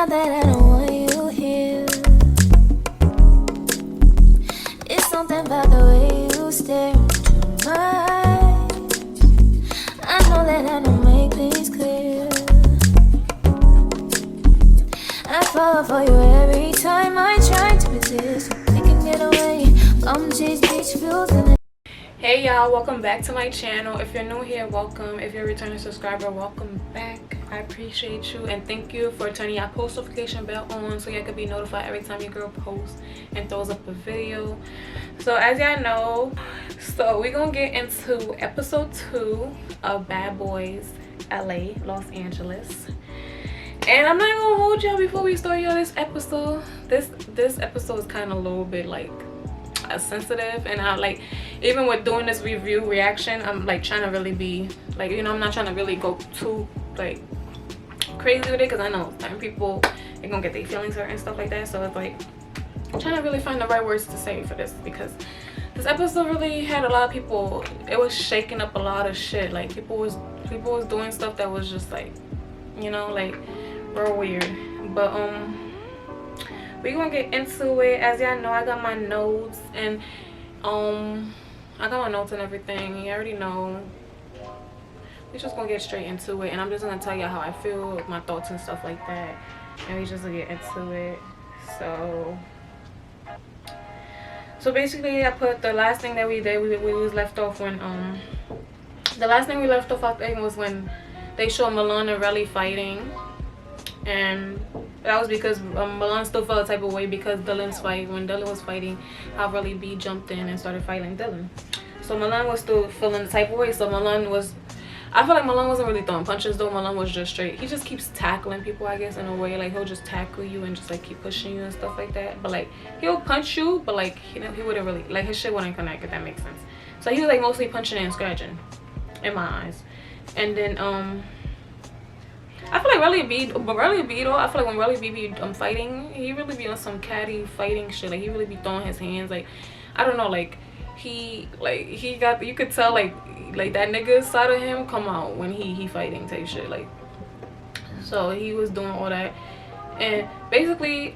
Not that I don't want you here. It's something about the way you stare into my eyes. I know that I don't make things clear. I fall for you every time I try to resist. We can get away, come chase beach views and hey y'all, welcome back to my channel. If you're new here, welcome. If you're a returning subscriber, welcome back. I appreciate you and thank you for turning your post notification bell on so y'all can be notified every time your girl posts and throws up a video. So as y'all know, we're gonna get into episode 2 of Bad Boys LA, Los Angeles. And I'm not gonna hold y'all before we start y'all this episode. This episode is kind of a little bit like sensitive, and I like, even with doing this review reaction, I'm like trying to really be like, you know, I'm not trying to really go too like crazy with it, because I know certain people are gonna get their feelings hurt and stuff like that. So it's like I'm trying to really find the right words to say for this, because this episode really had a lot of people, it was shaking up a lot of shit. Like people was doing stuff that was just like, you know, like real weird. But we're gonna get into it. As y'all know, I got my notes and I got my notes and everything. You already know. We're just gonna get straight into it, and I'm just gonna tell y'all how I feel, my thoughts and stuff like that, and we just gonna get into it. So basically, I put the last thing that we did. We was left off when the last thing we left off, I think, was when they showed Milan and Relly fighting. And that was because Milan still felt a type of way because Dylan's fight. When Dylan was fighting, how Relly B jumped in and started fighting Dylan. So Milan was still feeling the type of way. So Milan was, I feel like Milan wasn't really throwing punches though. Milan was just straight. He just keeps tackling people, I guess, in a way. Like he'll just tackle you and just like keep pushing you and stuff like that. But like he'll punch you, but like, you know, he wouldn't really, like his shit wouldn't connect, if that makes sense. So he was like mostly punching and scratching in my eyes. And then I feel like Relly B though, I feel like when Relly B be fighting, he really be on some catty fighting shit. Like he really be throwing his hands, like I don't know, like he got, you could tell like that nigga side of him come out when he fighting type shit. Like, so he was doing all that, and basically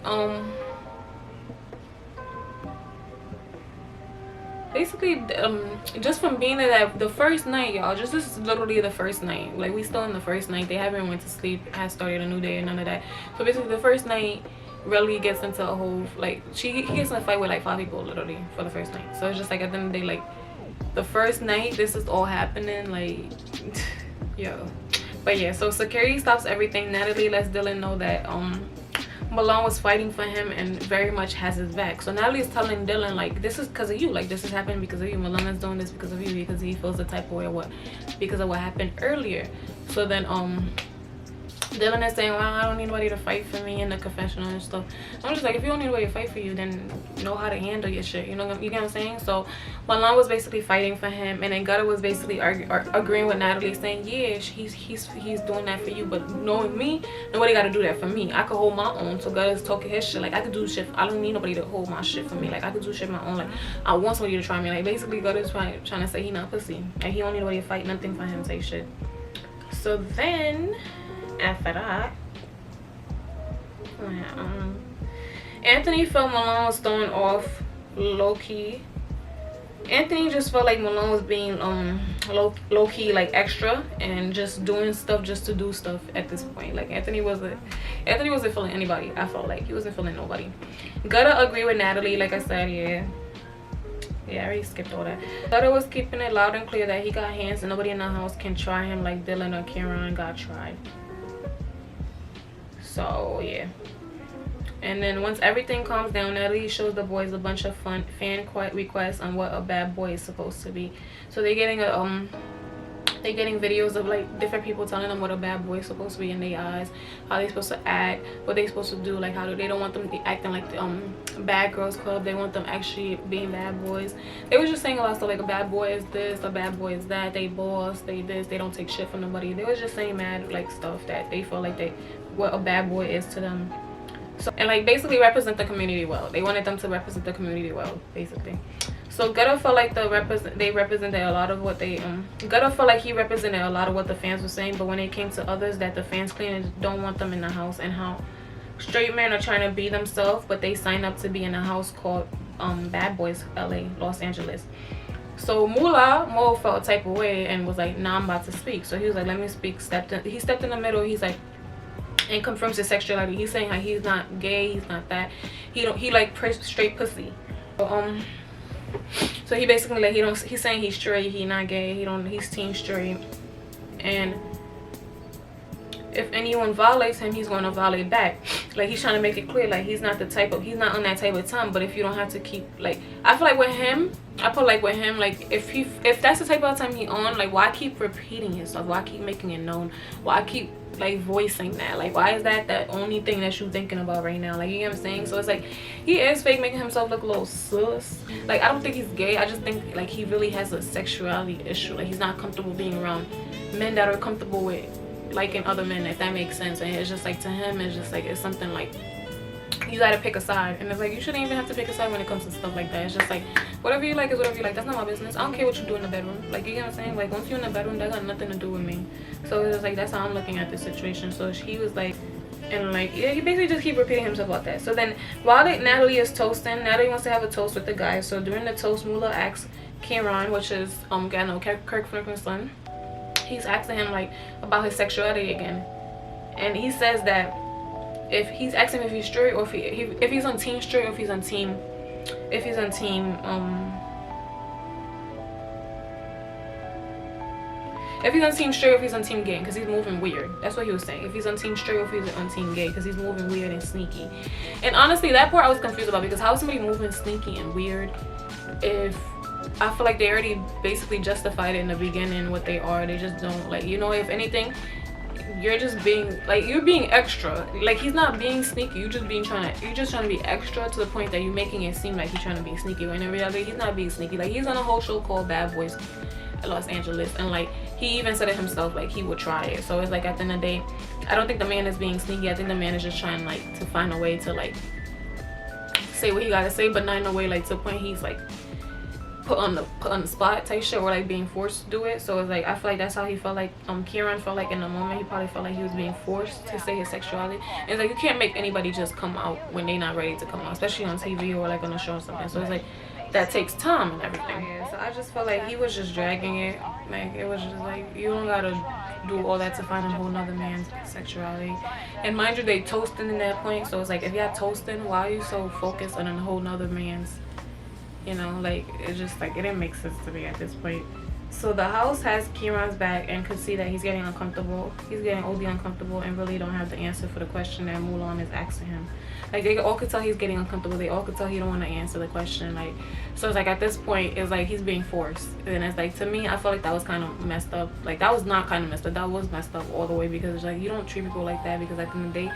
just from being there the first night, y'all, just this is literally the first night. Like we still in the first night, they haven't went to sleep, has started a new day and none of that. So basically the first night, Relly gets into a whole, like he gets in a fight with like 5 people literally for the first night. So it's just like at the end of the day, like the first night this is all happening, like yo. But yeah, so security stops everything. Natalie lets Dylan know that Milan was fighting for him and very much has his back. So Natalie's telling Dylan, like, this is because of you, like this is happening because of you. Milan is doing this because of you, because he feels the type of way because of what happened earlier. So then Dylan is saying, well, I don't need anybody to fight for me in the confessional and stuff. I'm just like, if you don't need anybody to fight for you, then know how to handle your shit, you know what I'm saying? So Milan was basically fighting for him, and then Gutter was basically agreeing with Natalie, saying, yeah, he's doing that for you, but knowing me, nobody got to do that for me. I could hold my own. So Gutter's talking his shit, like I could do shit. I don't need nobody to hold my shit for me. Like I could do shit my own. Like I want somebody to try me. Like basically Gutter's trying to say he not pussy, and he don't need nobody to fight nothing for him, say shit. So then after that, Anthony felt Milan was throwing off low-key. Anthony just felt like Milan was being low-key, like extra, and just doing stuff just to do stuff at this point. Like Anthony wasn't feeling anybody. I felt like he wasn't feeling nobody. Gotta agree with Natalie, like I said. Yeah, I already skipped all that. Gutter was keeping it loud and clear that he got hands and nobody in the house can try him like Dylan or Kerrion got tried. So yeah, and then once everything calms down, Natalie shows the boys a bunch of fan requests on what a bad boy is supposed to be. So they're getting videos of like different people telling them what a bad boy is supposed to be in their eyes, how they're supposed to act, what they're supposed to do, like how they don't want them acting like the bad girls club. They want them actually being bad boys. They were just saying a lot of stuff like a bad boy is this, a bad boy is that, they boss, they this, they don't take shit from nobody. They was just saying mad like stuff that they feel like what a bad boy is to them. So, and like basically represent the community well. They wanted them to represent the community well, basically. So Gutter felt like they represented a lot of what they Gutter felt like he represented a lot of what the fans were saying, but when it came to others that the fans claimed don't want them in the house, and how straight men are trying to be themselves, but they sign up to be in a house called Bad Boys LA, Los Angeles. So Moolah Moe felt a type of way and was like, nah, I'm about to speak. So he was like, let me speak. He stepped in the middle. He's like, and confirms his sexuality. He's saying like he's not gay, he's not that. He like straight pussy. So he basically like he's saying he's straight, he not gay, he's team straight. And if anyone violates him, he's going to violate back. Like he's trying to make it clear, like he's not on that type of time. But if you don't have to keep, like, I feel like with him, like if that's the type of time he on, like why keep repeating yourself? Why keep making it known? Why keep like voicing that? Like why is that the only thing that you thinking about right now? Like, you know what I'm saying? So it's like he is fake making himself look a little sus. Like I don't think he's gay. I just think like he really has a sexuality issue. Like he's not comfortable being around men that are comfortable with liking other men, if that makes sense. And it's just like, to him, it's just like, it's something like you gotta pick a side. And it's like, you shouldn't even have to pick a side when it comes to stuff like that. It's just like, whatever you like is whatever you like. That's not my business. I don't care what you do in the bedroom. Like, you know what I'm saying? Like, once you're in the bedroom, that got nothing to do with me. So it's just like, that's how I'm looking at the situation. So he was like, and like, yeah, he basically just keep repeating himself about that. So then while Natalie is toasting, Natalie wants to have a toast with the guys. So during the toast, Moolah asks Kerrion, which is Kirk Franklin's son, he's asking him like about his sexuality again. And he says that if he's asking him if he's straight, or if he's on team straight, or if he's on team straight, or if he's on team gay, because he's moving weird. That's what he was saying. If he's on team straight, or if he's on team gay, because he's moving weird and sneaky. And honestly, that part I was confused about, because how is somebody moving sneaky and weird if I feel like they already basically justified it in the beginning what they are. They just don't, like, you know, if anything, you're just being like, you're being extra. Like, he's not being sneaky, you're just trying to be extra, to the point that you're making it seem like he's trying to be sneaky, when in reality he's not being sneaky. Like, he's on a whole show called Bad Boys Los Angeles, and like he even said it himself, like he would try it. So it's like, at the end of the day, I don't think the man is being sneaky. I think the man is just trying like to find a way to like say what he gotta say, but not in a way like to the point he's like put on the spot type shit, or like being forced to do it. So it's like, I feel like that's how he felt like Kerrion felt like in the moment. He probably felt like he was being forced to say his sexuality. And it's like, you can't make anybody just come out when they not ready to come out, especially on TV or like on a show or something. So it's like, that takes time and everything. Yeah, so I just felt like he was just dragging it. Like, it was just like, you don't gotta do all that to find a whole nother man's sexuality. And mind you, they toasting in that point. So it's like, if y'all toasting, why are you so focused on a whole nother man's, you know? Like, it's just like, it didn't make sense to me at this point. So the house has Kerrion's back and could see that he's getting uncomfortable. He's getting OD uncomfortable and really don't have the answer for the question that Moolah is asking him. Like, they all could tell he's getting uncomfortable. They all could tell he don't want to answer the question. Like, so it's like, at this point, it's like he's being forced. And it's like, to me, I feel like that was kind of messed up. Like, that was not kind of messed up. That was messed up all the way, because it's like, you don't treat people like that, because at the end of the day,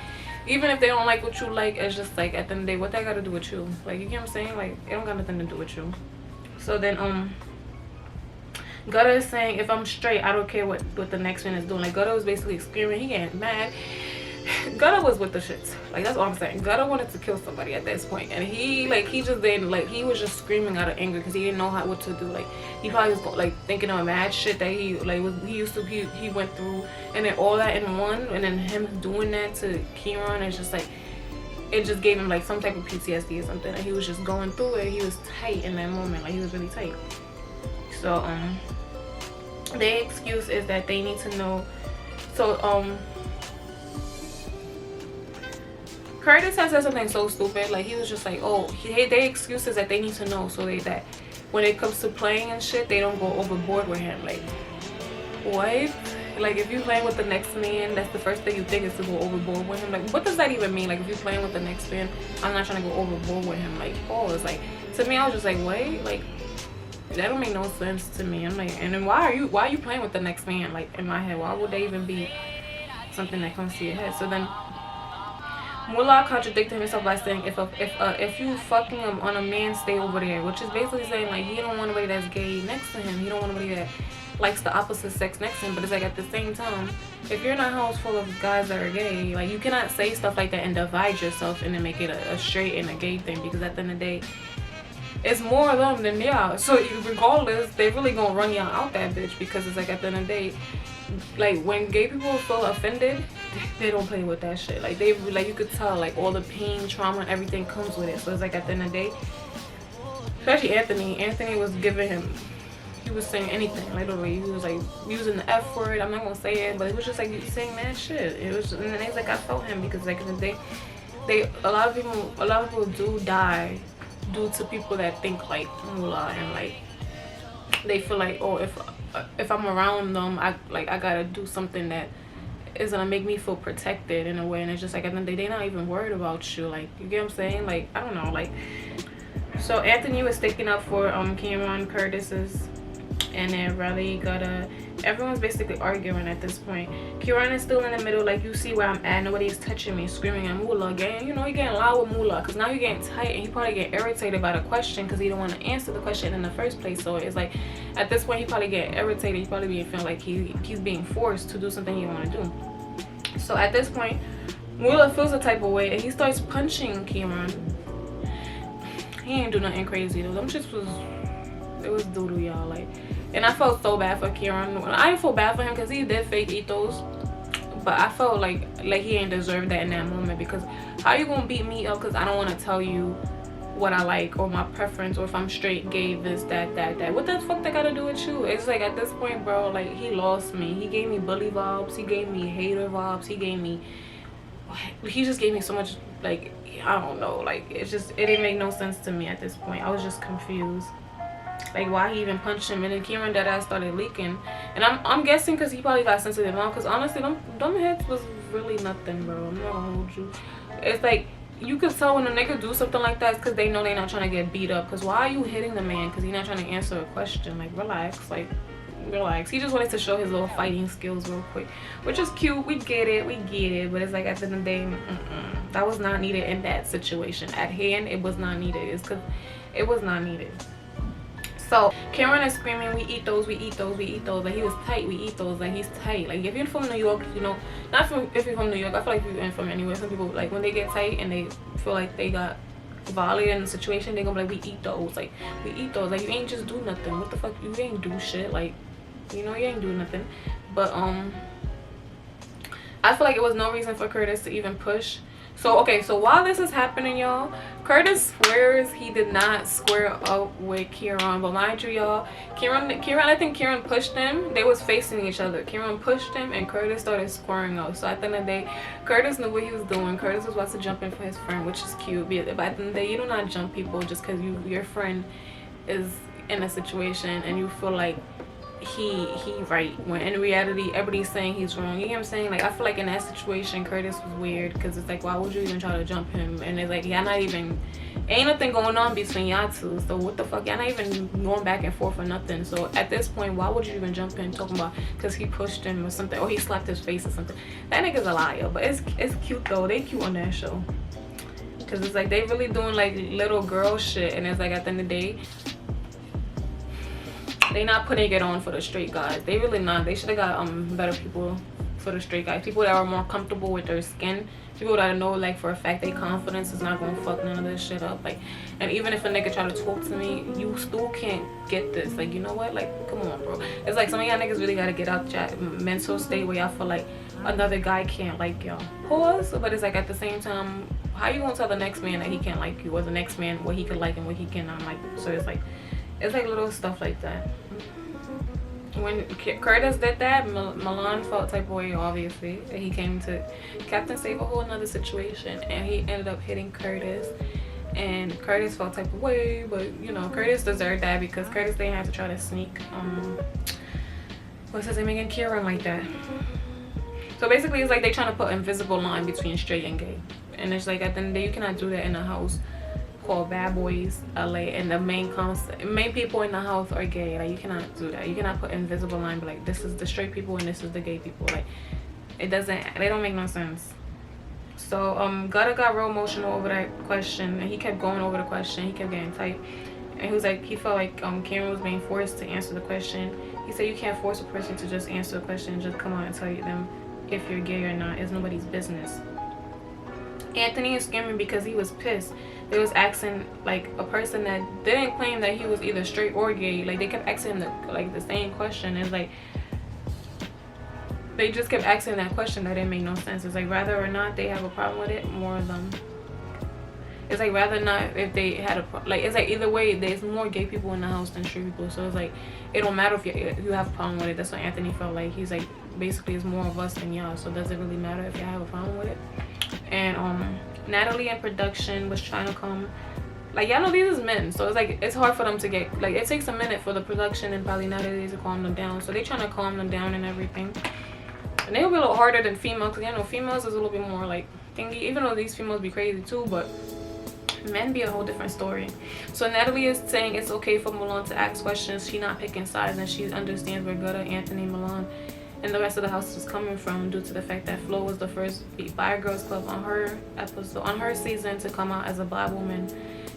even if they don't like what you like, it's just like, at the end of the day, what that got to do with you? Like, you get what I'm saying? Like, it don't got nothing to do with you. So then, Gutta is saying, if I'm straight, I don't care what the next man is doing. Like, Gutta was basically screaming. He getting mad. Gutta was with the shits. Like, that's all I'm saying. Gutta wanted to kill somebody at this point. And he just didn't, like, he was just screaming out of anger, because he didn't know what to do. Like, he probably was, like, thinking of mad shit that he went through. And then all that in one. And then him doing that to Kerrion is just like, it just gave him, like, some type of PTSD or something. And he was just going through it. He was tight in that moment. Like, he was really tight. So, their excuse is that they need to know. So, Curtis has said something so stupid. Like, he was just like, oh, their excuse is that they need to know, so that when it comes to playing and shit, they don't go overboard with him. Like, what? Like, if you playing with the next man, that's the first thing you think is to go overboard with him. Like, what does that even mean? Like, if you're playing with the next man, I'm not trying to go overboard with him. Like, oh, it's like, to me, I was just like, wait, like, that don't make no sense to me. I'm like, and then why are you playing with the next man? Like, in my head, why would they even be something that comes to your head? So then Moolah contradicted himself by saying, if you fucking him on a man, stay over there, which is basically saying, like, he don't want anybody that's gay next to him. He don't want anybody that likes the opposite sex next to him. But it's like, at the same time, if you're in a house full of guys that are gay, like, you cannot say stuff like that and divide yourself and then make it a straight and a gay thing, because at the end of the day, it's more of them than y'all. So regardless, they really gonna run y'all out that bitch, because it's like at the end of the day, like when gay people feel offended, they don't play with that shit. Like they, like you could tell, like all the pain, trauma, and everything comes with it. So it's like at the end of the day, especially Anthony was giving him, he was saying anything, literally. He was like using the F word. I'm not gonna say it, but it was just like saying that shit. It was, and then it's like I felt him, because like in the day, a lot of people do die due to people that think like Moolah, and like they feel like, oh, if I'm around them, I gotta do something that is gonna make me feel protected in a way. And it's just like at the end of the day, they're not even worried about you. Like, you get what I'm saying? Like, I don't know. Like, so Anthony was sticking up for Kerrion Curtis's, and then Riley everyone's basically arguing at this point. Kerrion is still in the middle, like, you see where I'm at, nobody's touching me, screaming at Moolah again. You know, he getting loud with Moolah, because now you're getting tight, and he probably get irritated by the question, because he don't want to answer the question in the first place. So it's like at this point he probably get irritated. He probably be feeling like he's being forced to do something he don't want to do. So at this point, Moolah feels a type of way, and he starts punching Kerrion. He ain't do nothing crazy though. Them shits was doo-doo, y'all. Like, and I felt so bad for Kerrion. I didn't feel bad for him because he did fake ethos, but I felt like he ain't deserve that in that moment. Because how you gonna beat me up because I don't want to tell you what I like or my preference, or if I'm straight, gay, this, that. What the fuck that gotta do with you? It's like at this point, bro, like he lost me. He gave me bully vibes. He gave me hater vibes. He just gave me so much, like, I don't know, like it didn't make no sense to me at this point. I was just confused, like why he even punched him. And then Kerrion that ass started leaking, and I'm guessing because he probably got sensitive now, because honestly them hits was really nothing, bro. I'm not gonna hold you. It's like you can tell when a nigga do something like that, because they know they're not trying to get beat up. Because why are you hitting the man? Because he's not trying to answer a question. Like, relax, like relax. He just wanted to show his little fighting skills real quick, which is cute. We get it, but it's like at the end of the day, that was not needed in that situation at hand. It was not needed. It's because it was not needed. So Kerrion is screaming, we eat those. Like he was tight, we eat those. Like he's tight. Like if you're from New York, you know, if you're from New York, I feel like if you're from anywhere, some people, like when they get tight and they feel like they got violated in the situation, they gonna be like, we eat those. Like we eat those. Like you ain't just do nothing. What the fuck? You ain't do shit. Like, you know, you ain't do nothing. But I feel like it was no reason for Curtis to even push. So okay, so while this is happening, y'all, Curtis swears he did not square up with Kerrion. But mind you, y'all, Kerrion, I think Kerrion pushed him. They was facing each other. Kerrion pushed him and Curtis started squaring up. So at the end of the day, Curtis knew what he was doing. Curtis was about to jump in for his friend, which is cute. But at the end of the day, you do not jump people just because your friend is in a situation and you feel like he right, when in reality everybody's saying he's wrong. You know what I'm saying? Like I feel like in that situation Curtis was weird, because it's like, why would you even try to jump him? And it's like, y'all not even, ain't nothing going on between y'all two, so what the fuck, y'all not even going back and forth or nothing. So at this point, why would you even jump in talking about because he pushed him or something, or he slapped his face or something? That nigga's a liar. But it's cute though. They cute on that show, because it's like they really doing like little girl shit. And it's like at the end of the day, they not putting it on for the straight guys. They really not. They should have got better people for the straight guys. People that are more comfortable with their skin. People that know, like, for a fact their confidence is not gonna fuck none of this shit up. Like, and even if a nigga try to talk to me, you still can't get this. Like, you know what? Like, come on, bro. It's like some of y'all niggas really gotta get out your mental state where y'all feel like another guy can't like y'all. Pause. But it's like at the same time, how you gonna tell the next man that he can't like you, or the next man what he could like and what he cannot like? So it's like little stuff like that. When Curtis did that, Milan felt type of way, obviously. He came to Captain save a whole nother situation, and he ended up hitting Curtis, and Curtis felt type of way. But you know, Curtis deserved that, because Curtis didn't have to try to sneak what's his name again, Kerrion, like that. So basically it's like they trying to put an invisible line between straight and gay, and it's like at the end of the day, you cannot do that in a house called Bad Boys LA, and the main people in the house are gay. Like you cannot do that. You cannot put invisible line, but like this is the straight people and this is the gay people. Like they don't make no sense. So Gutta got real emotional over that question, and he kept going over the question. He kept getting tight, and he was like, he felt like Kerrion was being forced to answer the question. He said you can't force a person to just answer the question, just come out and tell them if you're gay or not. It's nobody's business. Anthony is screaming because he was pissed. They was asking like a person that didn't claim that he was either straight or gay. Like they kept asking him the same question. It's like they just kept asking that question that didn't make no sense. It's like whether or not they have a problem with it, more of them. It's like rather not if they had a like, it's like either way there's more gay people in the house than straight people, so it's like it don't matter if you have a problem with it. That's what Anthony felt like. He's like basically it's more of us than y'all, so does it really matter if y'all have a problem with it? And Natalie in production was trying to come, like y'all know these is men, so it's like it's hard for them to get, like it takes a minute for the production and probably Natalie to calm them down, so they trying to calm them down and everything. And they'll be a little harder than females, because you know females is a little bit more like thingy, even though these females be crazy too, but men be a whole different story. So Natalie is saying it's okay for Milan to ask questions. She not picking sides, and she understands where Gutta, Anthony, Milan, and the rest of the house is coming from, due to the fact that Flo was the first Bi Girls Club on her episode, on her season, to come out as a Black woman.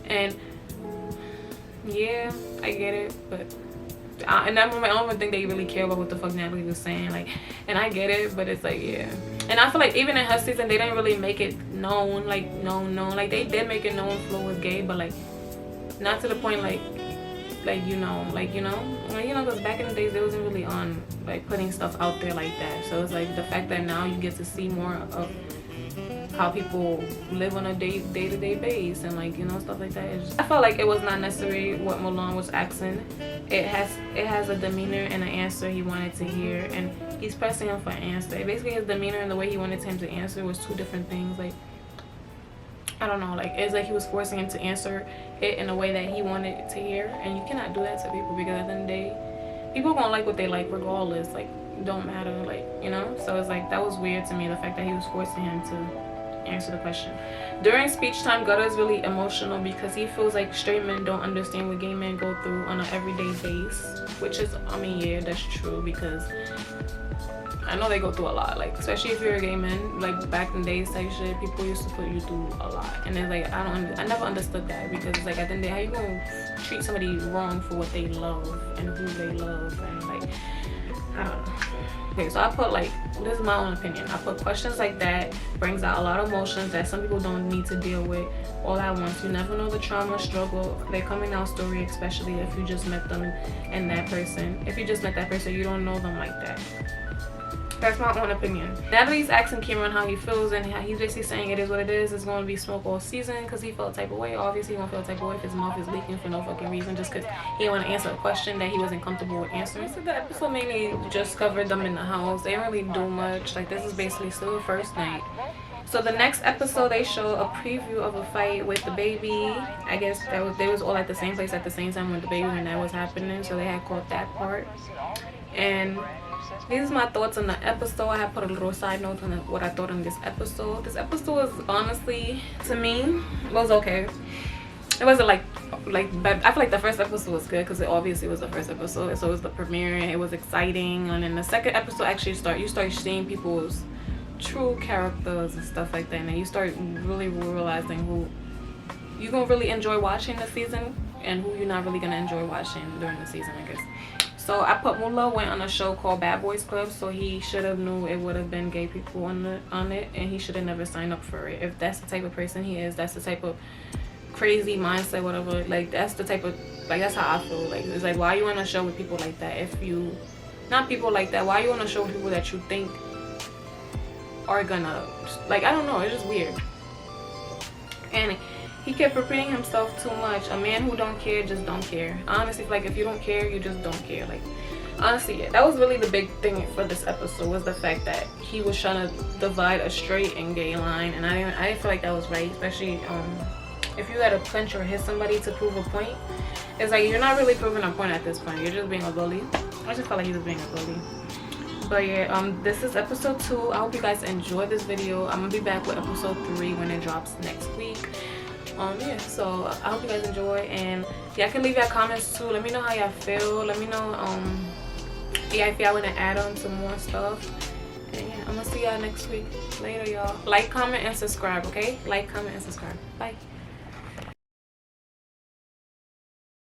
And yeah, I get it, but in that moment I don't even think they really care about what the fuck Natalie was saying. Like, and I get it, but it's like, yeah. And I feel like even in her season they didn't really make it known, like known. Like they did make it known Flo was gay, but like not to the point like you know, because back in the days they wasn't really on like putting stuff out there like that. So it's like the fact that now you get to see more of how people live on a day-to-day basis, and like, you know, stuff like that. I felt like it was not necessary what Milan was asking. It has a demeanor and an answer he wanted to hear, and he's pressing him for an answer. Basically his demeanor and the way he wanted him to answer was two different things. Like, I don't know, like it's like he was forcing him to answer it in a way that he wanted to hear, and you cannot do that to people, because at the end of the day people gonna like what they like regardless. Like, don't matter, like, you know. So it's like that was weird to me, the fact that he was forcing him to answer the question. During speech time, Gutta is really emotional because he feels like straight men don't understand what gay men go through on an everyday basis, which is, I mean, yeah, that's true, because I know they go through a lot, like especially if you're a gay man, like back in the days type shit, people used to put you through a lot. And it's like I never understood that, because it's like at the end of the day, how you gonna treat somebody wrong for what they love and who they love, and like, I don't know. Okay, so I put, like, this is my own opinion, I put questions like that brings out a lot of emotions that some people don't need to deal with all at once. You never know the trauma, struggle, their coming out story, especially if you just met them and that person. If you just met that person, you don't know them like that. That's my own opinion. Natalie's asking Kerrion how he feels, and he's basically saying it is what it is. It's going to be smoke all season, because he felt a type of way. Obviously he won't feel a type of way if his mouth is leaking for no fucking reason, just because he didn't want to answer a question that he wasn't comfortable with answering. So the episode mainly just covered them in the house. They didn't really do much. Like, this is basically still the first night. So the next episode they show a preview of a fight with the baby. I guess they was all at the same place at the same time with the baby when that was happening, so they had caught that part. And these are my thoughts on the episode. I have put a little side note on what I thought on this episode. This episode was honestly, to me, was okay. It wasn't like but I feel like the first episode was good because it obviously was the first episode, so it was the premiere and it was exciting. And then the second episode actually you start seeing people's true characters and stuff like that, and then you start really realizing who you're gonna really enjoy watching the season and who you're not really gonna enjoy watching during the season, I guess. So I put Moolah went on a show called Bad Boys Club, so he should have knew it would have been gay people on it, and he should have never signed up for it. If that's the type of person he is, that's the type of crazy mindset, whatever, like that's the type of, like, that's how I feel. Like, it's like, why are you on a show with people like that? If you not people like that, why are you on a show with people that you think are gonna, like, I don't know, it's just weird. And he kept repeating himself too much. A man who don't care just don't care. Honestly, like, if you don't care, you just don't care. Like, honestly, yeah, that was really the big thing for this episode, was the fact that he was trying to divide a straight and gay line, and I didn't feel like that was right, especially if you gotta punch or hit somebody to prove a point. It's like, you're not really proving a point at this point, you're just being a bully. I just felt like he was being a bully. But yeah, this is episode 2. I hope you guys enjoyed this video. I'm gonna be back with episode 3 when it drops next week. Yeah, so I hope you guys enjoy, and y'all can leave your comments too. Let me know how y'all feel. Let me know yeah, if y'all want to add on some more stuff. And yeah, I'm gonna see y'all next week. Later, y'all. Like, comment, and subscribe, okay? Like, comment, and subscribe. Bye.